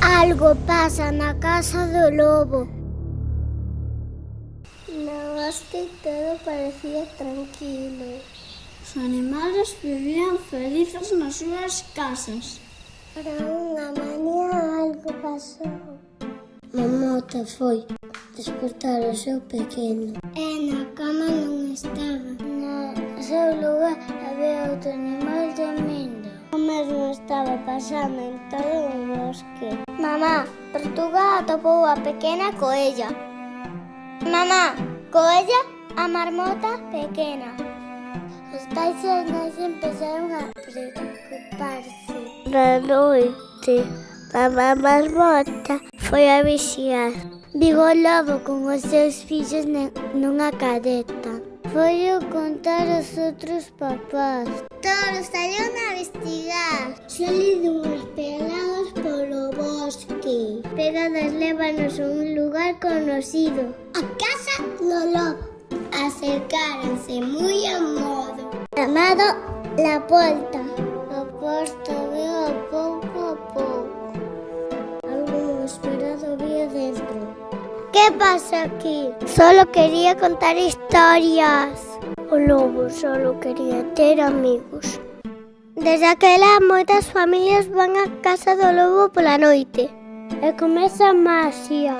Algo pasa na casa do lobo. Na bosque todo parecía tranquilo. Os animales vivían felices nas súas casas. Pero unha mañá algo pasou. Mamota foi despertar o seu pequeno. E na cama non estaba. No seu lugar había outro animal tremendo. O mesmo estaba pasando en todo o bosque. Mamá, Tortuga atopou a pequena coella. Mamá, Coella, a marmota pequena. Os pais e as nais empezaron a preocuparse. Na noite, mamá marmota foi a vixiar. Viu o lobo con os seus fillos nunha cadeta. Foi o contar aos outros papás. Todos salieron a investigar. Saliron unhas pedaladas polo bosque. Pegadas lévanos a un lugar conocido. A casa do lobo. Acercáronse moi a modo. Chamado La Porta. O porto veo a pouco. Algo inesperado había dentro. ¿Qué pasa aquí? Solo quería contar historias. O lobo solo quería ter amigos. Desde aquela, moitas familias van á casa do lobo pola noite. E comeza a maxia.